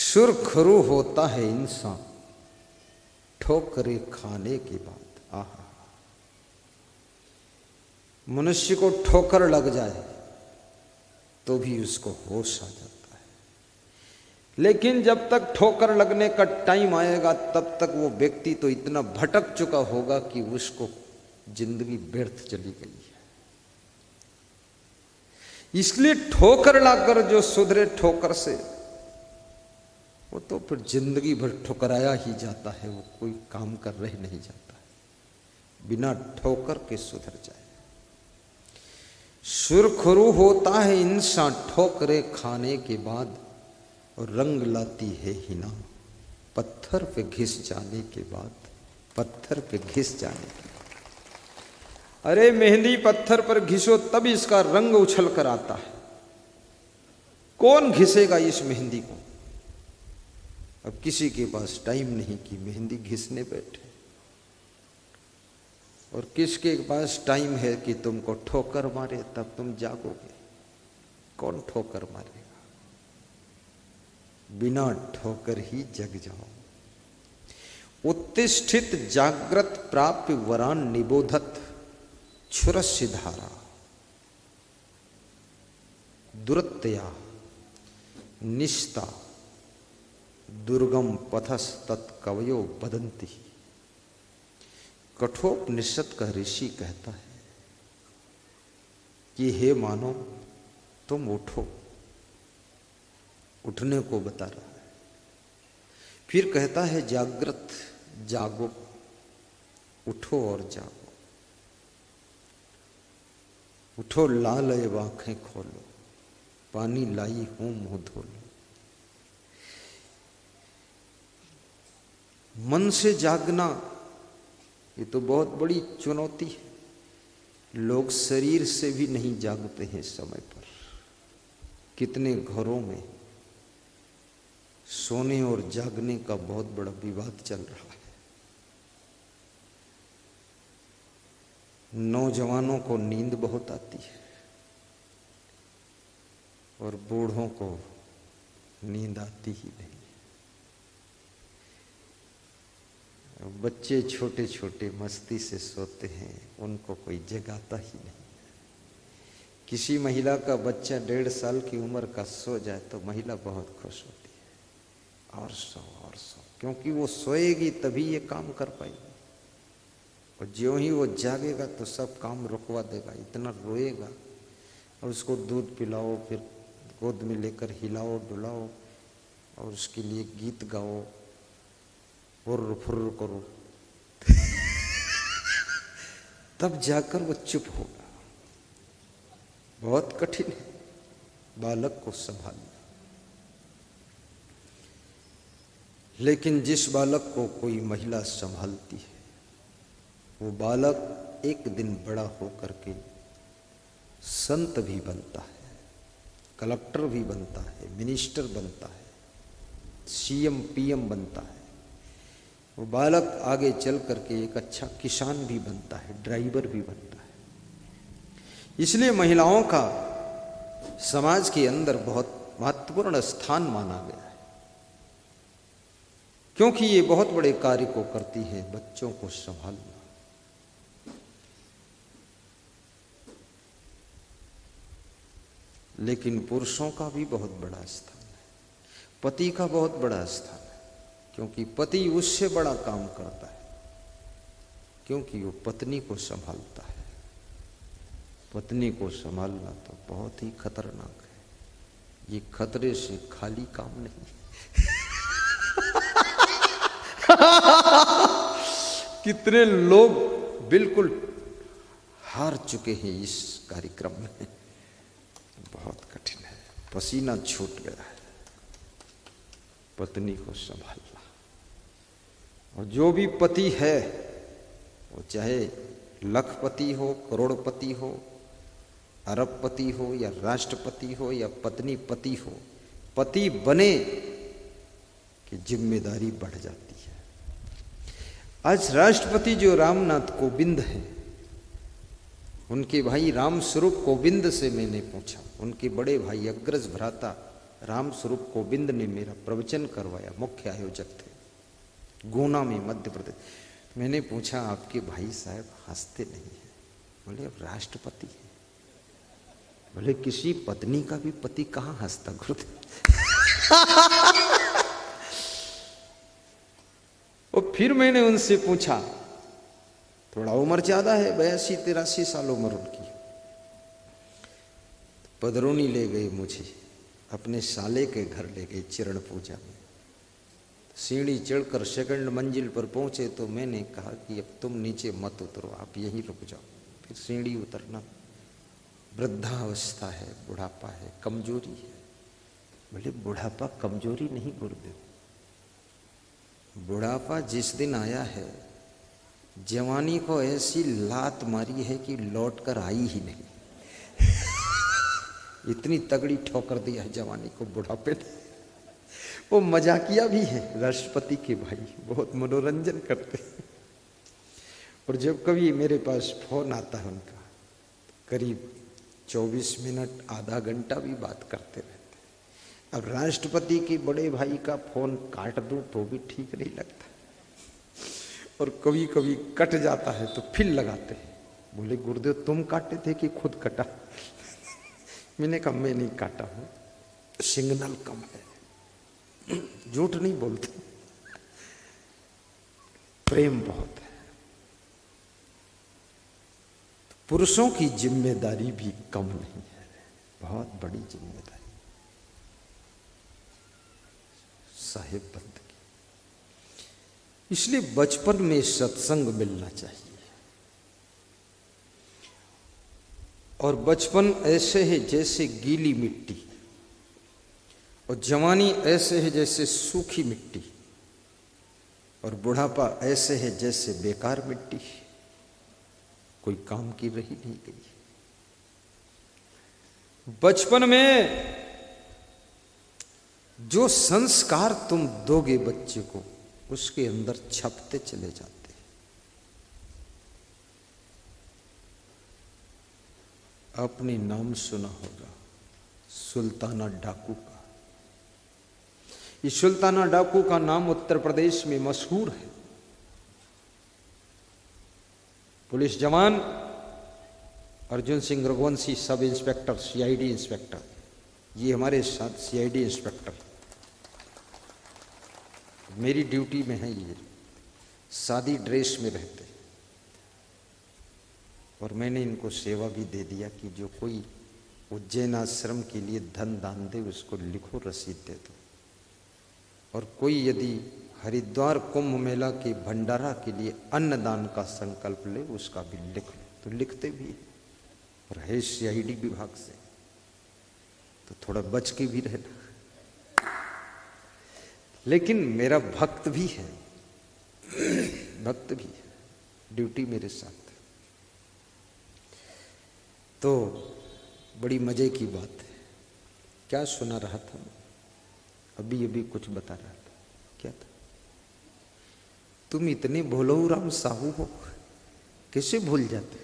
सुरखरू होता है इंसान ठोकरे खाने के बाद। आहा, मनुष्य को ठोकर लग जाए तो भी उसको होश आ जाता है, लेकिन जब तक ठोकर लगने का टाइम आएगा तब तक वो व्यक्ति तो इतना भटक चुका होगा कि उसको जिंदगी व्यर्थ चली गई है। इसलिए ठोकर लाकर जो सुधरे ठोकर से, वो तो फिर जिंदगी भर ठुकराया ही जाता है, वो कोई काम कर रह नहीं जाता है बिना ठोकर के सुधर जाए। सुरखरू होता है इंसान ठोकरे खाने के बाद, और रंग लाती है हिना पत्थर पे घिस जाने के बाद। पत्थर पे घिस जाने के बाद, अरे मेहंदी पत्थर पर घिसो तब इसका रंग उछल कर आता है। कौन घिसेगा इस मेहंदी को? अब किसी के पास टाइम नहीं कि मेहंदी घिसने बैठे, और किसके पास टाइम है कि तुमको ठोकर मारे तब तुम जागोगे? कौन ठोकर मारेगा? बिना ठोकर ही जग जाओ। उत्तिष्ठित जागृत प्राप्य वरान निबोधत क्षुरस्य धारा दुरत्या निष्ठा दुर्गम पथस तत्कवयो बदंती। कठोपनिषद का ऋषि कहता है कि हे मानो तुम उठो, उठने को बता रहा है। फिर कहता है जागृत जागो, उठो और जागो। उठो लाल आंखें खोलो, पानी लाई हूं मुंह धो लो। मन से जागना ये तो बहुत बड़ी चुनौती है। लोग शरीर से भी नहीं जागते हैं समय पर। कितने घरों में सोने और जागने का बहुत बड़ा विवाद चल रहा है। नौजवानों को नींद बहुत आती है और बूढ़ों को नींद आती ही नहीं। बच्चे छोटे छोटे मस्ती से सोते हैं, उनको कोई जगाता ही नहीं। किसी महिला का बच्चा 1.5 साल की उम्र का सो जाए तो महिला बहुत खुश होती है, और सो और सो, क्योंकि वो सोएगी तभी ये काम कर पाएगी। और ज्यों ही वो जागेगा तो सब काम रुकवा देगा, इतना रोएगा। और उसको दूध पिलाओ, फिर गोद में लेकर हिलाओ डुलाओ, और उसके लिए गीत गाओ, फुर्र फुर्र करो तब जाकर वो चुप होगा। बहुत कठिन है बालक को संभालना। लेकिन जिस बालक को कोई महिला संभालती है, वो बालक एक दिन बड़ा होकर के संत भी बनता है, कलेक्टर भी बनता है, मिनिस्टर बनता है, सीएम पीएम बनता है। वो बालक आगे चल करके एक अच्छा किसान भी बनता है, ड्राइवर भी बनता है। इसलिए महिलाओं का समाज के अंदर बहुत महत्वपूर्ण स्थान माना गया है, क्योंकि ये बहुत बड़े कार्य को करती है, बच्चों को संभालना। लेकिन पुरुषों का भी बहुत बड़ा स्थान है, पति का बहुत बड़ा स्थान है, क्योंकि पति उससे बड़ा काम करता है, क्योंकि वो पत्नी को संभालता है। पत्नी को संभालना तो बहुत ही खतरनाक है, ये खतरे से खाली काम नहीं। कितने लोग बिल्कुल हार चुके हैं इस कार्यक्रम में। बहुत कठिन है, पसीना छूट गया है पत्नी को संभालना। और जो भी पति है, वो चाहे लखपति हो, करोड़पति हो, अरबपति हो, या राष्ट्रपति हो, या पत्नी पति हो, पति बने कि जिम्मेदारी बढ़ जाती है। आज राष्ट्रपति जो रामनाथ कोविंद हैं, उनके भाई राम स्वरूप कोविंद से मैंने पूछा, उनके बड़े भाई अग्रज भ्राता राम स्वरूप कोविंद ने मेरा प्रवचन करवाया, मुख्य आयोजक थे गुना में, मध्य प्रदेश। मैंने पूछा आपके भाई साहब हंसते नहीं है? बोले अब राष्ट्रपति है। बोले किसी पत्नी का भी पति कहाँ हंसता गुरुदेव? और फिर मैंने उनसे पूछा, थोड़ा उम्र ज्यादा है, 82-83 साल उम्र उनकी। पदरोनी ले गए मुझे, अपने साले के घर ले गए चरण पूजा में। सीढ़ी चढ़कर सेकंड मंजिल पर पहुंचे तो मैंने कहा कि अब तुम नीचे मत उतरो, आप यहीं रुक जाओ। फिर सीढ़ी उतरना, वृद्धावस्था है, बुढ़ापा है, कमजोरी है। बोले बुढ़ापा कमजोरी नहीं गुरुदेव, बुढ़ापा जिस दिन आया है जवानी को ऐसी लात मारी है कि लौट कर आई ही नहीं। इतनी तगड़ी ठोकर दिया है जवानी को बुढ़ापे ने। वो मजाकिया भी है राष्ट्रपति के भाई, बहुत मनोरंजन करते हैं। और जब कभी मेरे पास फोन आता है उनका, करीब 24 मिनट आधा घंटा भी बात करते रहते हैं। अब राष्ट्रपति के बड़े भाई का फोन काट दूं तो भी ठीक नहीं लगता, और कभी कभी कट जाता है तो फिर लगाते हैं। बोले गुरुदेव तुम काटे थे कि खुद कटा? मैंने कहा मैं नहीं काटा हूं, सिग्नल कम है। झूठ नहीं बोलते, प्रेम बहुत है। पुरुषों की जिम्मेदारी भी कम नहीं है, बहुत बड़ी जिम्मेदारी साहेब बंद की। इसलिए बचपन में सत्संग मिलना चाहिए। और बचपन ऐसे है जैसे गीली मिट्टी, और जवानी ऐसे है जैसे सूखी मिट्टी, और बुढ़ापा ऐसे है जैसे बेकार मिट्टी, कोई काम की रही नहीं गई। बचपन में जो संस्कार तुम दोगे बच्चे को, उसके अंदर छपते चले जाते। आपने नाम सुना होगा सुल्ताना डाकू का। इस सुल्ताना डाकू का नाम उत्तर प्रदेश में मशहूर है। पुलिस जवान Arjun Singh Raghuvanshi, sub inspector, CID inspector, ये हमारे साथ सीआईडी इंस्पेक्टर मेरी ड्यूटी में है। ये सादी ड्रेस में रहते, और मैंने इनको सेवा भी दे दिया कि जो कोई उज्जैन आश्रम के लिए धन दान दे उसको लिखो, रसीद दे दो। और कोई यदि हरिद्वार कुंभ मेला के भंडारा के लिए अन्नदान का संकल्प ले, उसका भी लिख लो। तो लिखते भी है, और है सीआईडी विभाग से, तो थोड़ा बच के भी रहना। लेकिन मेरा भक्त भी है, भक्त भी है, ड्यूटी मेरे साथ है। तो बड़ी मजे की बात है। क्या सुना रहा था? अभी अभी कुछ बता रहा था। क्या था? तुम इतने भोलो राम साहू हो, कैसे भूल जाते?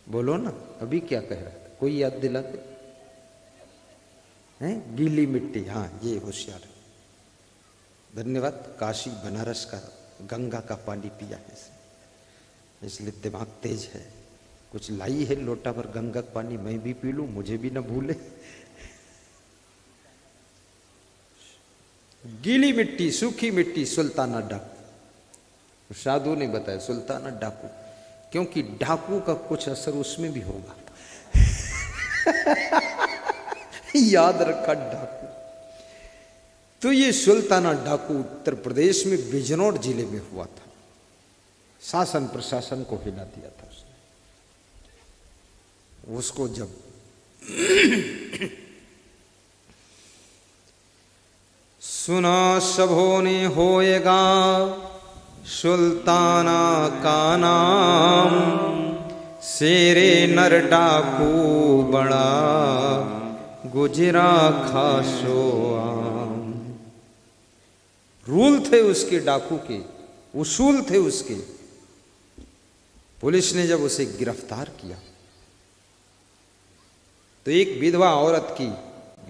बोलो ना, अभी क्या कह रहा था? कोई याद दिलाते हैं? गीली मिट्टी, हाँ ये होशियार है। धन्यवाद। काशी बनारस का गंगा का पानी पिया है इसलिए दिमाग तेज है। कुछ लाई है लोटा भर गंगा का पानी, मैं भी पी लूं, मुझे भी ना भूले। गीली मिट्टी, सूखी मिट्टी, सुल्ताना डाकू। साधु ने बताया सुल्ताना डाकू, क्योंकि डाकू का कुछ असर उसमें भी होगा। याद रखा डाकू। तो ये सुल्ताना डाकू उत्तर प्रदेश में बिजनौर जिले में हुआ था। शासन प्रशासन को हिला दिया था उसने। उसको जब सुना सबों ने होएगा सुल्ताना का नाम, शेरे नर डाकू बड़ा गुजरा खासो आम। रूल थे उसके डाकू के, उसूल थे उसके। पुलिस ने जब उसे गिरफ्तार किया तो एक विधवा औरत की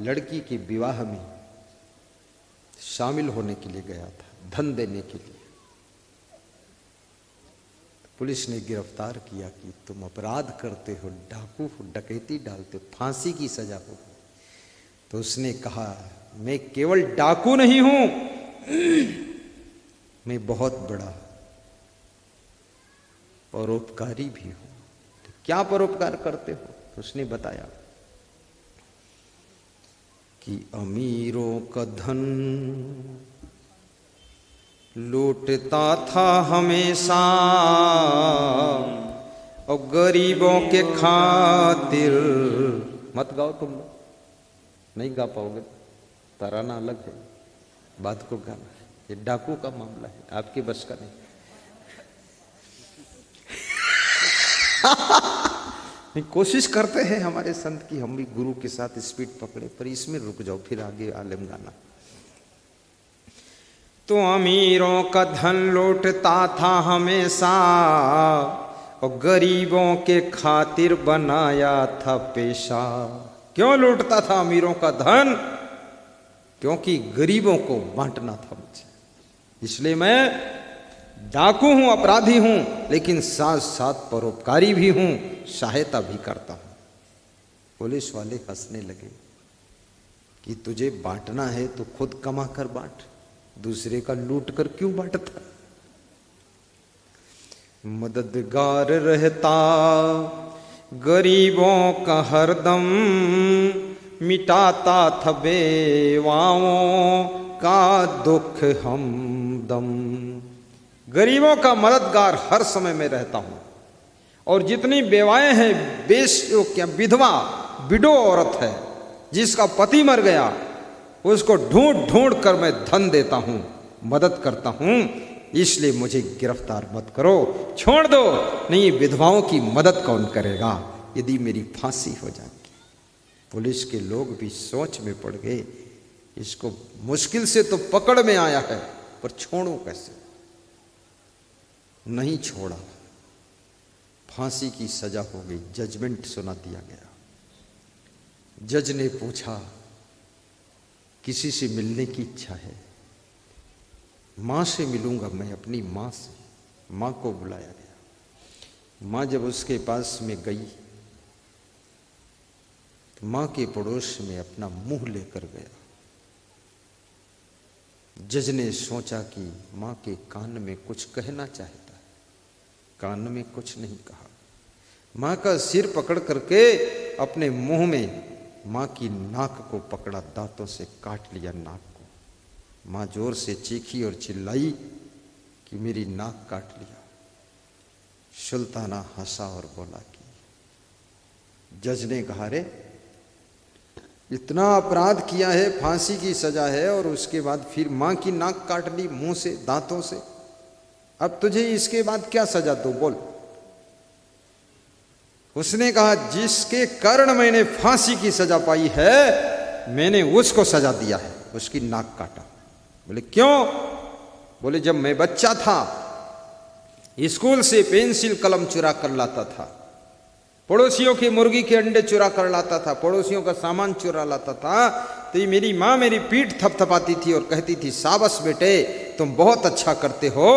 लड़की के विवाह में शामिल होने के लिए गया था, धन देने के लिए। पुलिस ने गिरफ्तार किया कि तुम अपराध करते हो, डाकू हो, डकैती डालते हो, फांसी की सजा होगी। तो उसने कहा मैं केवल डाकू नहीं हूं, मैं बहुत बड़ा परोपकारी भी हूं। तो क्या परोपकार करते हो? तो उसने बताया कि अमीरों का धन लूटता था हमेशा और गरीबों के खातिर। मत गाओ तुम लोग, नहीं गा पाओगे, तराना अलग है, बात को गाना है। ये डाकू का मामला है, आपके बस का नहीं। कोशिश करते हैं हमारे संत की हम भी गुरु के साथ स्पीड पकड़े, पर इसमें रुक जाओ, फिर आगे आलम गाना। तो अमीरों का धन लूटता था हमेशा और गरीबों के खातिर बनाया था पेशा। क्यों लूटता था अमीरों का धन? क्योंकि गरीबों को बांटना था मुझे। इसलिए मैं डाकू हूं, अपराधी हूं, लेकिन साथ साथ परोपकारी भी हूं, सहायता भी करता हूं। पुलिस वाले हंसने लगे कि तुझे बांटना है तो खुद कमा कर बांट, दूसरे का लूट कर क्यों बांटता? मददगार रहता गरीबों का हरदम, मिटाता था बेवाओं का दुख हमदम। गरीबों का मददगार हर समय में रहता हूं, और जितनी बेवाएं हैं, क्या विधवा विडो औरत है जिसका पति मर गया, उसको ढूंढ ढूंढ कर मैं धन देता हूं, मदद करता हूं। इसलिए मुझे गिरफ्तार मत करो, छोड़ दो, नहीं विधवाओं की मदद कौन करेगा यदि मेरी फांसी हो जाती। पुलिस के लोग भी सोच में पड़ गए, इसको मुश्किल से तो पकड़ में आया है, पर छोड़ो कैसे? नहीं छोड़ा, फांसी की सजा हो गई, जजमेंट सुना दिया गया। जज ने पूछा किसी से मिलने की इच्छा है? मां से मिलूंगा मैं, अपनी मां से। मां को बुलाया गया। मां जब उसके पास में गई तो मां के पड़ोस में अपना मुंह लेकर गया। जज ने सोचा कि मां के कान में कुछ कहना चाहता है, कान में कुछ नहीं कहा। मां का सिर पकड़ करके अपने मुंह में मां की नाक को पकड़ा, दांतों से काट लिया नाक को। मां जोर से चीखी और चिल्लाई कि मेरी नाक काट लिया। सुल्ताना हंसा और बोला कि, जज ने कहा रे इतना अपराध किया है, फांसी की सजा है, और उसके बाद फिर मां की नाक काट ली मुंह से, दांतों से। अब तुझे इसके बाद क्या सजा दो, बोल। उसने कहा जिसके कारण मैंने फांसी की सजा पाई है, मैंने उसको सजा दिया है, उसकी नाक काटा। बोले क्यों? बोले जब मैं बच्चा था, स्कूल से पेंसिल कलम चुरा कर लाता था, पड़ोसियों की मुर्गी के अंडे चुरा कर लाता था, पड़ोसियों का सामान चुरा लाता था, तो ये मेरी माँ मेरी पीठ थपथपाती थी और कहती थी शाबाश बेटे तुम बहुत अच्छा करते हो।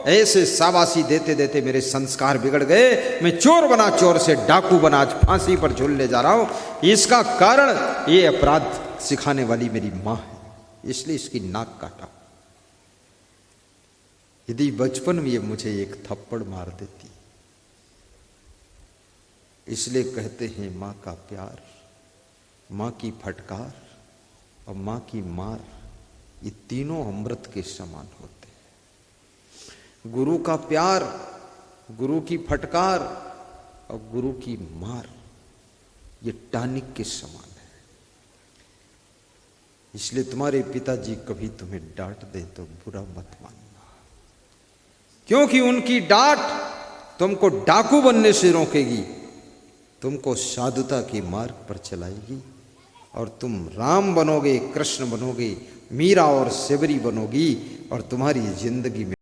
ऐसे शाबाशी देते देते मेरे संस्कार बिगड़ गए, मैं चोर बना, चोर से डाकू बना, आज फांसी पर झूलने जा रहा हूं। इसका कारण ये अपराध सिखाने वाली मेरी माँ है, इसलिए इसकी नाक काटा। यदि बचपन में ये मुझे एक थप्पड़ मार देती। इसलिए कहते हैं माँ का प्यार, माँ की फटकार और माँ की मार, ये तीनों अमृत के समान होते हैं। गुरु का प्यार, गुरु की फटकार और गुरु की मार, ये टॉनिक के समान है। इसलिए तुम्हारे पिताजी कभी तुम्हें डांट दे तो बुरा मत मानना, क्योंकि उनकी डांट तुमको डाकू बनने से रोकेगी, तुमको साधुता के मार्ग पर चलाएगी, और तुम राम बनोगे, कृष्ण बनोगे, मीरा और सेबरी बनोगी, और तुम्हारी जिंदगी में